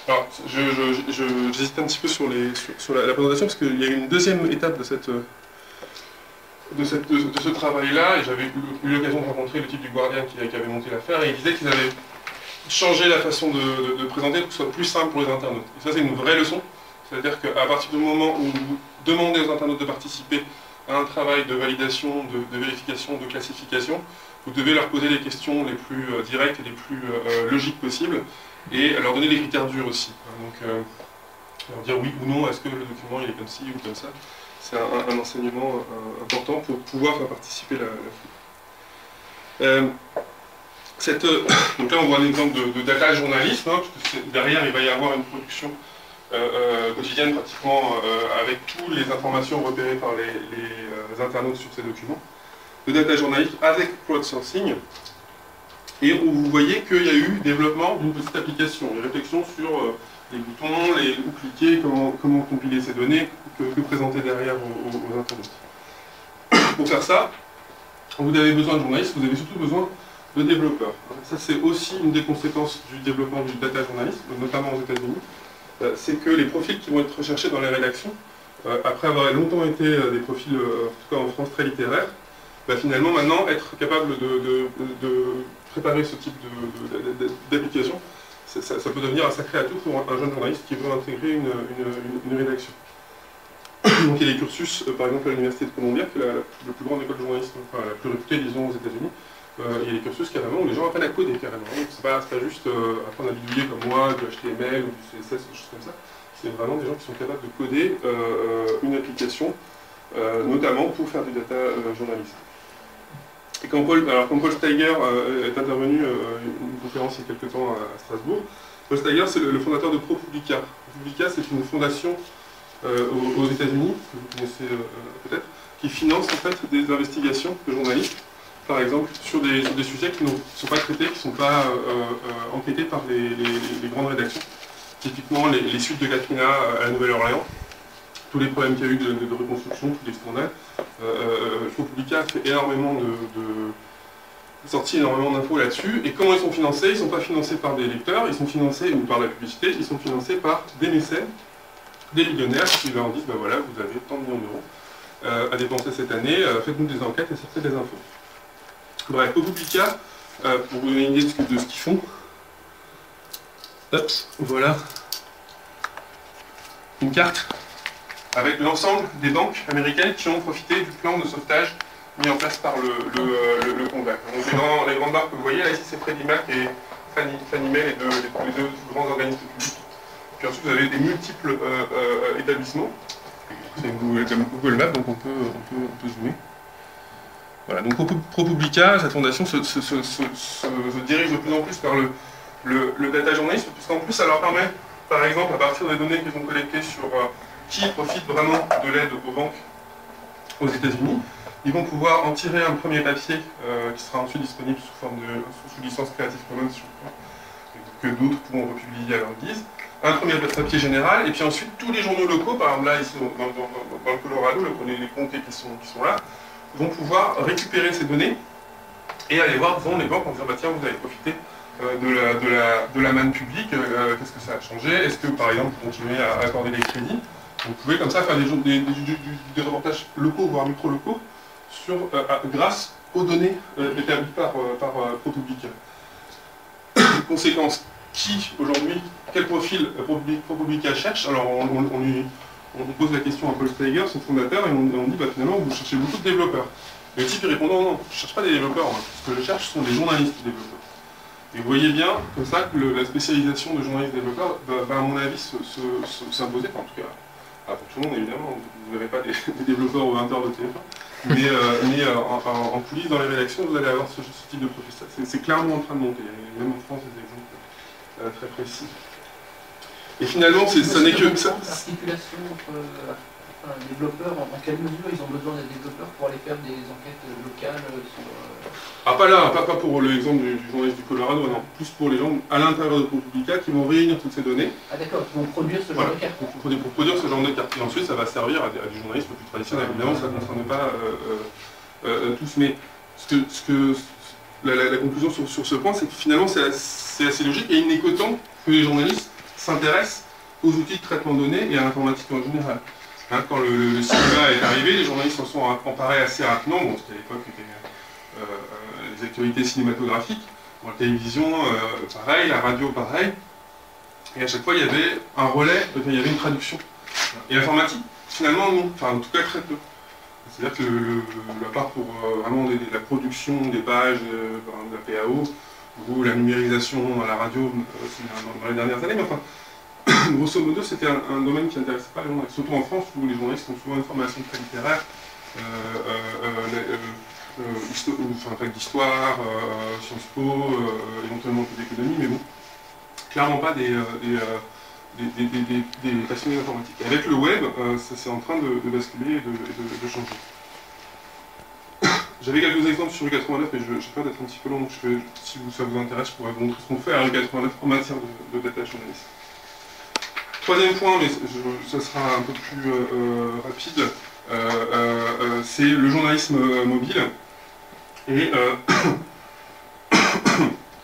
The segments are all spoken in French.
Alors, j'hésite un petit peu sur la présentation, parce qu'il y a eu une deuxième étape de ce travail-là, et j'avais eu l'occasion de rencontrer le type du Guardian qui avait monté l'affaire, et il disait qu'ils avaient changé la façon de présenter pour que ce soit plus simple pour les internautes. Et ça, c'est une vraie leçon. C'est-à-dire qu'à partir du moment où vous demandez aux internautes de participer à un travail de validation, de vérification, de classification, vous devez leur poser les questions les plus directes et les plus logiques possibles, et leur donner des critères durs aussi. Donc, leur dire oui ou non, est-ce que le document il est comme ci ou comme ça. C'est un enseignement important pour pouvoir faire participer la fouille. Donc là, on voit un exemple de data journalisme, hein, parce que derrière, il va y avoir une production quotidienne pratiquement avec toutes les informations repérées par les internautes sur ces documents. De data journalisme avec crowdsourcing, et où vous voyez qu'il y a eu développement d'une petite application, une réflexion sur les boutons, où cliquer, comment compiler ces données, que présenter derrière aux internautes. Pour faire ça, vous avez besoin de journalistes, vous avez surtout besoin de développeurs. Ça, c'est aussi une des conséquences du développement du data journalisme, notamment aux États-Unis. C'est que les profils qui vont être recherchés dans les rédactions, après avoir longtemps été des profils, en tout cas en France, très littéraires, finalement, maintenant, être capable de préparer ce type d'application, ça peut devenir un sacré atout pour un jeune journaliste qui veut intégrer une rédaction. Donc il y a des cursus, par exemple à l'Université de Columbia, qui est la plus grande école de journalisme, enfin la plus réputée, disons, aux États-Unis. Il y a des cursus carrément où les gens apprennent à coder carrément. C'est pas juste apprendre à bidouiller comme moi, du HTML ou du CSS, des choses comme ça. C'est vraiment des gens qui sont capables de coder une application, notamment pour faire du data journalisme. Et quand Paul Steiger est intervenu à une conférence il y a quelques temps à Strasbourg, Paul Steiger, c'est le fondateur de ProPublica. ProPublica, c'est une fondation aux États-Unis, que vous connaissez peut-être, qui finance en fait des investigations de journalistes, par exemple, sur des sujets qui ne sont pas traités, qui ne sont pas enquêtés par les grandes rédactions. Typiquement, les suites de Katrina à la Nouvelle-Orléans, tous les problèmes qu'il y a eu de reconstruction, tous les scandales. ProPublica a fait sorti énormément d'infos là-dessus. Et comment ils sont financés? Ils ne sont pas financés par des lecteurs, ils sont financés, ou par la publicité, ils sont financés par des mécènes, des millionnaires qui leur disent, ben voilà, vous avez tant de millions d'euros à dépenser cette année, faites-nous des enquêtes et sortez des infos. Bref, ProPublica, pour vous donner une idée de ce qu'ils font, hop, voilà une carte avec l'ensemble des banques américaines qui ont profité du plan de sauvetage mis en place par le Congrès. Donc les grandes marques que vous voyez, là ici c'est Freddie Mac et Fannie Mae, les deux grands organismes publics. Puis ensuite vous avez des multiples établissements. C'est Google Maps, donc on peut zoomer. Voilà, donc ProPublica, cette fondation se dirige de plus en plus vers le data journalisme, puisqu'en plus ça leur permet, par exemple, à partir des données qu'ils ont collectées sur qui profite vraiment de l'aide aux banques aux États-Unis, ils vont pouvoir en tirer un premier papier qui sera ensuite disponible sous licence Creative Commons, que d'autres pourront republier à leur guise. Un premier papier général, et puis ensuite tous les journaux locaux, par exemple là, ici dans le Colorado, les comtés qui sont là, vont pouvoir récupérer ces données et aller voir devant les banques en disant bah, tiens, vous avez profité de la manne publique, qu'est-ce que ça a changé? Est-ce que par exemple vous continuez à accorder des crédits? Vous pouvez comme ça faire des reportages locaux, voire micro-locaux, grâce aux données établies par ProPublica. Conséquence, quel profil ProPublica cherche? Alors on pose la question à Paul Steiger, son fondateur, et on dit bah, finalement vous cherchez beaucoup de développeurs. Et le type il répond non, je ne cherche pas des développeurs, moi. Ce que je cherche sont des journalistes développeurs. Et vous voyez bien comme ça que la spécialisation de journaliste développeur va à mon avis s'imposer, en tout cas pour tout le monde évidemment, vous n'avez pas des développeurs ou 20 heures de téléphone, mais en coulisses dans les rédactions vous allez avoir ce type de profil. C'est clairement en train de monter, il y a même en France des exemples très précis. Et finalement, ça n'est que... L'articulation entre développeurs, en quelle mesure ils ont besoin des développeurs pour aller faire des enquêtes locales sur... Ah pas là, pas pour l'exemple du journaliste du Colorado, non, plus pour les gens à l'intérieur de ProPublica qui vont réunir toutes ces données. Ah d'accord, qui vont produire ce genre de carte. Pour produire ce genre de carte. Et ensuite ça va servir à du journalisme plus traditionnel. Évidemment ça ne concerne pas tous, mais la conclusion sur ce point, c'est que finalement c'est assez logique et il n'est qu'autant que les journalistes s'intéresse aux outils de traitement de données et à l'informatique en général. Hein, quand le cinéma est arrivé, les journalistes s'en sont emparés assez rapidement. Bon, c'était à l'époque les actualités cinématographiques. Dans la télévision, pareil, la radio, pareil. Et à chaque fois, il y avait un relais, il y avait une traduction. Et l'informatique, finalement, non. Enfin, en tout cas, très peu. C'est-à-dire que la part pour vraiment la production des pages, de la PAO, ou la numérisation à la radio, c'est dans les dernières années, mais enfin, grosso modo, c'était un domaine qui n'intéressait pas les journalistes, surtout en France où les journalistes ont souvent une formation très littéraire, fac d'histoire, Sciences Po, éventuellement un peu d'économie, mais bon, clairement pas des passionnés d'informatique. Avec le web, c'est en train de basculer et de changer. J'avais quelques exemples sur U89, mais j'ai peur d'être un petit peu long, donc si ça vous intéresse, je pourrais vous montrer ce qu'on fait à U89 en matière de data journalisme. Troisième point, mais ça sera un peu plus rapide, c'est le journalisme mobile. Et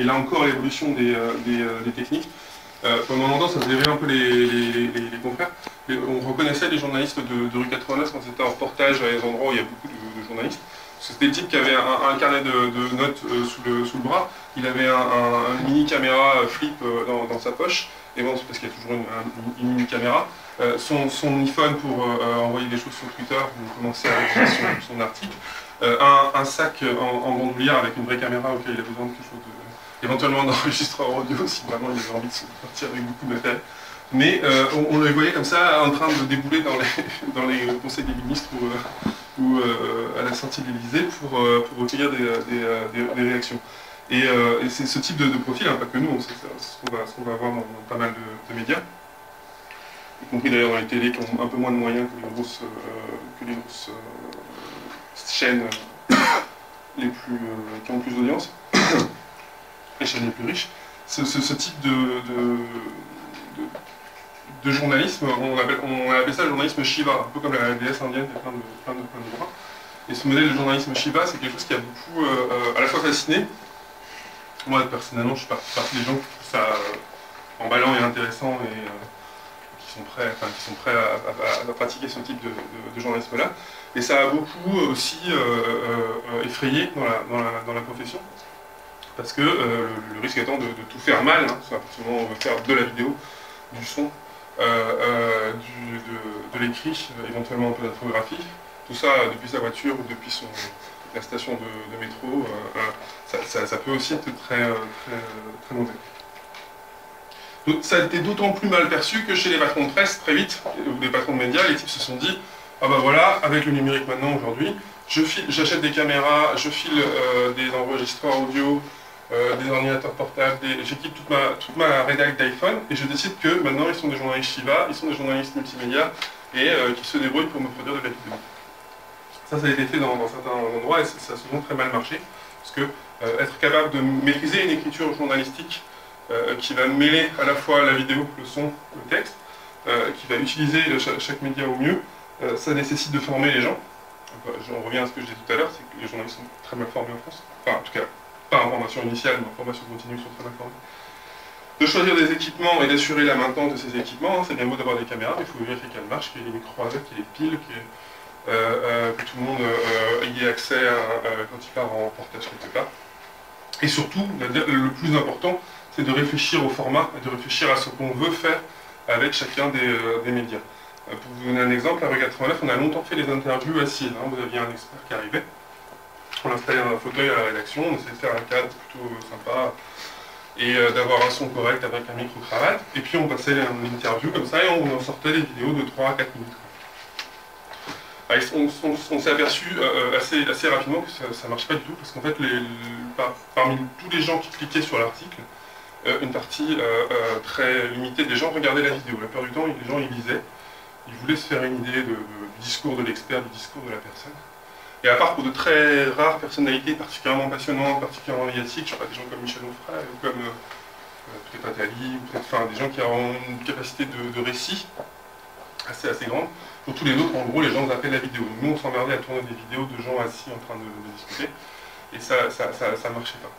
là encore, l'évolution des techniques. Pendant longtemps, ça faisait rire un peu les confrères. On reconnaissait les journalistes de rue 89 quand c'était en reportage à des endroits où il y a beaucoup de journalistes. C'était le type qui avait un carnet de notes sous le bras. Il avait une mini caméra flip dans sa poche. Et bon, c'est parce qu'il y a toujours une mini caméra. Son iPhone pour envoyer des choses sur Twitter, pour commencer à écrire son article. Un sac en bandoulière avec une vraie caméra auquel il a besoin de quelque chose éventuellement d'enregistreur audio si vraiment il avait envie de se partir avec beaucoup de matériel. Mais on les voyait comme ça en train de débouler dans les conseils des ministres ou à la sortie de l'Élysée pour recueillir des réactions. Et c'est ce type de profil, hein, pas que nous, c'est ce qu'on va voir dans pas mal de médias, y compris d'ailleurs dans les télés qui ont un peu moins de moyens que les grosses chaînes qui ont plus d'audience, les chaînes les plus riches. Ce type de journalisme, on appelle ça le journalisme Shiva, un peu comme la déesse indienne, il y a plein de bras. Et ce modèle de journalisme Shiva, c'est quelque chose qui a beaucoup à la fois fasciné. Moi, personnellement, je suis partie des gens qui trouvent ça emballant et intéressant et qui sont prêts à pratiquer ce type de journalisme-là. Et ça a beaucoup aussi effrayé dans la profession. Parce que le risque étant de tout faire mal, hein, soit forcément faire de la vidéo, du son, de l'écrit, éventuellement un peu d'infographie, tout ça depuis sa voiture ou depuis la station de métro, ça peut aussi être très mauvais. Donc, ça a été d'autant plus mal perçu que chez les patrons de presse, très vite, ou des patrons de médias, les types se sont dit « Ah bah voilà, avec le numérique maintenant, aujourd'hui, j'achète des caméras, je file des enregistreurs audio, des ordinateurs portables, j'équipe toute ma rédac d'iPhone et je décide que maintenant ils sont des journalistes Shiva, ils sont des journalistes multimédia et qui se débrouillent pour me produire de la vidéo. » Ça a été fait dans certains endroits et ça a souvent très mal marché parce que être capable de maîtriser une écriture journalistique qui va mêler à la fois la vidéo, le son, le texte, qui va utiliser chaque média au mieux, ça nécessite de former les gens. On revient à ce que je disais tout à l'heure, c'est que les journalistes sont très mal formés en France. Enfin, en tout cas, pas en formation initiale, mais en formation continue, ils sont très mal formés. De choisir des équipements et d'assurer la maintenance de ces équipements, hein, c'est bien beau d'avoir des caméras, mais il faut vérifier qu'elles marchent, qu'il y ait des micros avec, qu'il y ait des piles, que tout le monde y ait accès quand il part en reportage quelque part. Et surtout, le plus important, c'est de réfléchir au format et de réfléchir à ce qu'on veut faire avec chacun des médias. Pour vous donner un exemple, à Rue 89, on a longtemps fait les interviews assises. Hein. Vous aviez un expert qui arrivait, on installait un fauteuil à la rédaction, on essayait de faire un cadre plutôt sympa et d'avoir un son correct avec un micro-cravate. Et puis on passait une interview comme ça et on en sortait des vidéos de 3 à 4 minutes. On s'est aperçu assez rapidement que ça ne marche pas du tout, parce qu'en fait, parmi tous les gens qui cliquaient sur l'article, une partie très limitée des gens regardaient la vidéo. La plupart du temps, les gens y lisaient, ils voulaient se faire une idée du discours de l'expert, du discours de la personne. Et à part pour de très rares personnalités particulièrement passionnantes, particulièrement médiatiques, je sais pas, des gens comme Michel Onfray, ou comme peut-être Attali, ou peut-être des gens qui ont une capacité de récit assez grande. Pour tous les autres, en gros, les gens appellent la vidéo. Nous, on s'emmerdait à tourner des vidéos de gens assis en train de discuter, et ça marchait pas.